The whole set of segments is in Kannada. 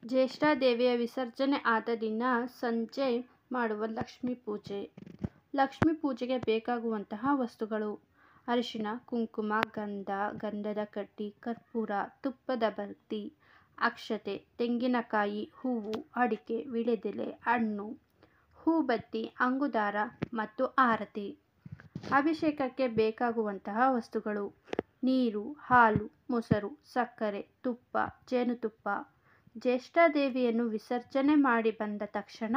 ಜ್ಯೇಷ್ಠಾದೇವಿಯ ವಿಸರ್ಜನೆ ಆದ ದಿನ ಸಂಜೆ ಮಾಡುವ ಲಕ್ಷ್ಮೀ ಪೂಜೆ. ಲಕ್ಷ್ಮೀ ಪೂಜೆಗೆ ಬೇಕಾಗುವಂತಹ ವಸ್ತುಗಳು: ಅರಿಶಿನ, ಕುಂಕುಮ, ಗಂಧ, ಗಂಧದ ಕಡ್ಡಿ, ಕರ್ಪೂರ, ತುಪ್ಪದ ಬತ್ತಿ, ಅಕ್ಷತೆ, ತೆಂಗಿನಕಾಯಿ, ಹೂವು, ಅಡಿಕೆ, ವೀಳ್ಯದೆಲೆ, ಹಣ್ಣು, ಹೂಬತ್ತಿ, ಅಂಗುದಾರ ಮತ್ತು ಆರತಿ. ಅಭಿಷೇಕಕ್ಕೆ ಬೇಕಾಗುವಂತಹ ವಸ್ತುಗಳು: ನೀರು, ಹಾಲು, ಮೊಸರು, ಸಕ್ಕರೆ, ತುಪ್ಪ, ಜೇನುತುಪ್ಪ. ಜ್ಯೇಷ್ಠಾದೇವಿಯನ್ನು ವಿಸರ್ಜನೆ ಮಾಡಿ ಬಂದ ತಕ್ಷಣ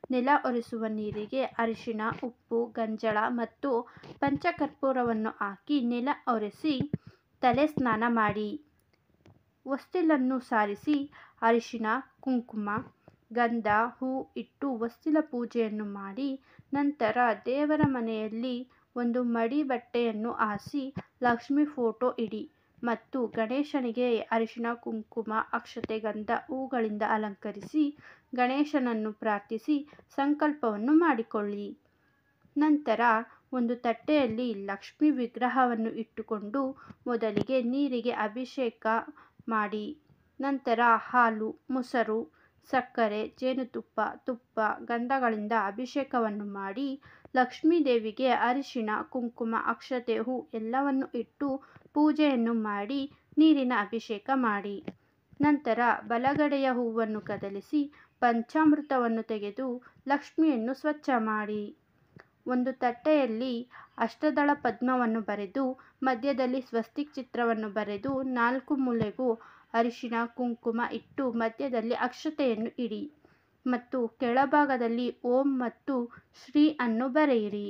ನೆಲ ಒರೆಸುವ ನೀರಿಗೆ ಅರಿಶಿನ, ಉಪ್ಪು, ಗಂಜಳ ಮತ್ತು ಪಂಚಕರ್ಪೂರವನ್ನು ಹಾಕಿ ನೆಲ ಒರೆಸಿ ತಲೆ ಸ್ನಾನ ಮಾಡಿ, ಹೊಸ್ತಿಲನ್ನು ಸಾರಿಸಿ ಅರಿಶಿನ, ಕುಂಕುಮ, ಗಂಧ, ಹೂ ಇಟ್ಟು ಹೊಸ್ತಿಲ ಪೂಜೆಯನ್ನು ಮಾಡಿ, ನಂತರ ದೇವರ ಮನೆಯಲ್ಲಿ ಒಂದು ಮಡಿ ಬಟ್ಟೆಯನ್ನು ಹಾಸಿ ಲಕ್ಷ್ಮೀ ಫೋಟೋ ಇಡಿ ಮತ್ತು ಗಣೇಶನಿಗೆ ಅರಿಶಿನ, ಕುಂಕುಮ, ಅಕ್ಷತೆ, ಗಂಧ, ಹೂಗಳಿಂದ ಅಲಂಕರಿಸಿ ಗಣೇಶನನ್ನು ಪ್ರಾರ್ಥಿಸಿ ಸಂಕಲ್ಪವನ್ನು ಮಾಡಿಕೊಳ್ಳಿ. ನಂತರ ಒಂದು ತಟ್ಟೆಯಲ್ಲಿ ಲಕ್ಷ್ಮೀ ವಿಗ್ರಹವನ್ನು ಇಟ್ಟುಕೊಂಡು ಮೊದಲಿಗೆ ನೀರಿಗೆ ಅಭಿಷೇಕ ಮಾಡಿ, ನಂತರ ಹಾಲು, ಮೊಸರು, ಸಕ್ಕರೆ, ಜೇನುತುಪ್ಪ, ತುಪ್ಪ, ಗಂಧಗಳಿಂದ ಅಭಿಷೇಕವನ್ನು ಮಾಡಿ ಲಕ್ಷ್ಮೀ ದೇವಿಗೆ ಅರಿಶಿನ, ಕುಂಕುಮ, ಅಕ್ಷತೆ, ಹೂ ಎಲ್ಲವನ್ನು ಇಟ್ಟು ಪೂಜೆಯನ್ನು ಮಾಡಿ ನೀರಿನ ಅಭಿಷೇಕ ಮಾಡಿ. ನಂತರ ಬಲಗಡೆಯ ಹೂವನ್ನು ಕದಲಿಸಿ ಪಂಚಾಮೃತವನ್ನು ತೆಗೆದು ಲಕ್ಷ್ಮಿಯನ್ನು ಸ್ವಚ್ಛ ಮಾಡಿ. ಒಂದು ತಟ್ಟೆಯಲ್ಲಿ ಅಷ್ಟದಳ ಪದ್ಮವನ್ನು ಬರೆದು ಮಧ್ಯದಲ್ಲಿ ಸ್ವಸ್ತಿಕ್ ಚಿತ್ರವನ್ನು ಬರೆದು 4 ಮೂಲೆಗೂ ಅರಿಶಿನ, ಕುಂಕುಮ ಇಟ್ಟು ಮಧ್ಯದಲ್ಲಿ ಅಕ್ಷತೆಯನ್ನು ಇಡಿ ಮತ್ತು ಕೆಳಭಾಗದಲ್ಲಿ ಓಂ ಮತ್ತು ಶ್ರೀ ಅನ್ನು ಬರೆಯಿರಿ.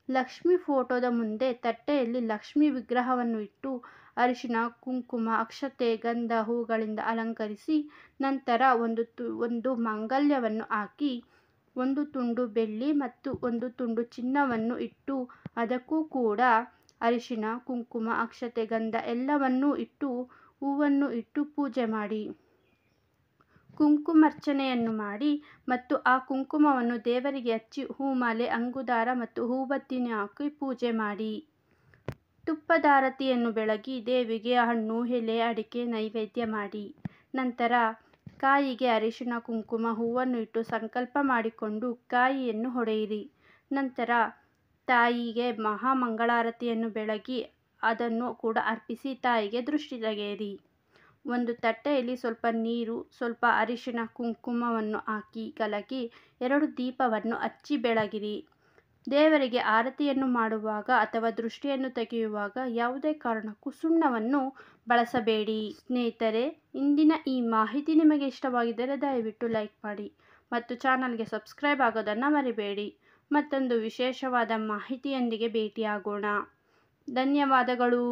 ಲಕ್ಷ್ಮೀ ಫೋಟೋದ ಮುಂದೆ ತಟ್ಟೆಯಲ್ಲಿ ಲಕ್ಷ್ಮೀ ವಿಗ್ರಹವನ್ನು ಇಟ್ಟು ಅರಿಶಿನ, ಕುಂಕುಮ, ಅಕ್ಷತೆ, ಗಂಧ, ಹೂಗಳಿಂದ ಅಲಂಕರಿಸಿ ನಂತರ ಒಂದು ಮಾಂಗಲ್ಯವನ್ನು ಹಾಕಿ ಒಂದು ತುಂಡು ಬೆಳ್ಳಿ ಮತ್ತು ಒಂದು ತುಂಡು ಚಿನ್ನವನ್ನು ಇಟ್ಟು ಅದಕ್ಕೂ ಕೂಡ ಅರಿಶಿನ, ಕುಂಕುಮ, ಅಕ್ಷತೆ, ಗಂಧ ಎಲ್ಲವನ್ನೂ ಇಟ್ಟು ಹೂವನ್ನು ಇಟ್ಟು ಪೂಜೆ ಮಾಡಿ. ಕುಂಕುಮಾರ್ಚನೆಯನ್ನು ಮಾಡಿ ಮತ್ತು ಆ ಕುಂಕುಮವನ್ನು ದೇವರಿಗೆ ಹಚ್ಚಿ ಹೂಮಾಲೆ, ಅಂಗುದಾರ ಮತ್ತು ಹೂಬತ್ತಿಯನ್ನು ಹಾಕಿ ಪೂಜೆ ಮಾಡಿ. ತುಪ್ಪದಾರತಿಯನ್ನು ಬೆಳಗಿ ದೇವಿಗೆ ಹಣ್ಣು, ಎಲೆ, ಅಡಿಕೆ ನೈವೇದ್ಯ ಮಾಡಿ. ನಂತರ ಕಾಯಿಗೆ ಅರಿಶಿನ, ಕುಂಕುಮ, ಹೂವನ್ನು ಇಟ್ಟು ಸಂಕಲ್ಪ ಮಾಡಿಕೊಂಡು ಕಾಯಿಯನ್ನು ಹೊಡೆಯಿರಿ. ನಂತರ ತಾಯಿಗೆ ಮಹಾಮಂಗಳಾರತಿಯನ್ನು ಬೆಳಗಿ ಅದನ್ನು ಕೂಡ ಅರ್ಪಿಸಿ ತಾಯಿಗೆ ದೃಷ್ಟಿ ತೆಗೆಯಿರಿ. ಒಂದು ತಟ್ಟೆಯಲ್ಲಿ ಸ್ವಲ್ಪ ನೀರು, ಸ್ವಲ್ಪ ಅರಿಶಿನ, ಕುಂಕುಮವನ್ನು ಹಾಕಿ ಕಲಕಿ 2 ದೀಪವನ್ನು ಹಚ್ಚಿ ಬೆಳಗಿರಿ. ದೇವರಿಗೆ ಆರತಿಯನ್ನು ಮಾಡುವಾಗ ಅಥವಾ ದೃಷ್ಟಿಯನ್ನು ತೆಗೆಯುವಾಗ ಯಾವುದೇ ಕಾರಣಕ್ಕೂ ಸುಣ್ಣವನ್ನು ಬಳಸಬೇಡಿ. ಸ್ನೇಹಿತರೆ, ಇಂದಿನ ಈ ಮಾಹಿತಿ ನಿಮಗೆ ಇಷ್ಟವಾಗಿದ್ದರೆ ದಯವಿಟ್ಟು ಲೈಕ್ ಮಾಡಿ ಮತ್ತು ಚಾನಲ್ಗೆ ಸಬ್ಸ್ಕ್ರೈಬ್ ಆಗೋದನ್ನು ಮರಿಬೇಡಿ. ಮತ್ತೊಂದು ವಿಶೇಷವಾದ ಮಾಹಿತಿಯೊಂದಿಗೆ ಭೇಟಿಯಾಗೋಣ. ಧನ್ಯವಾದಗಳು.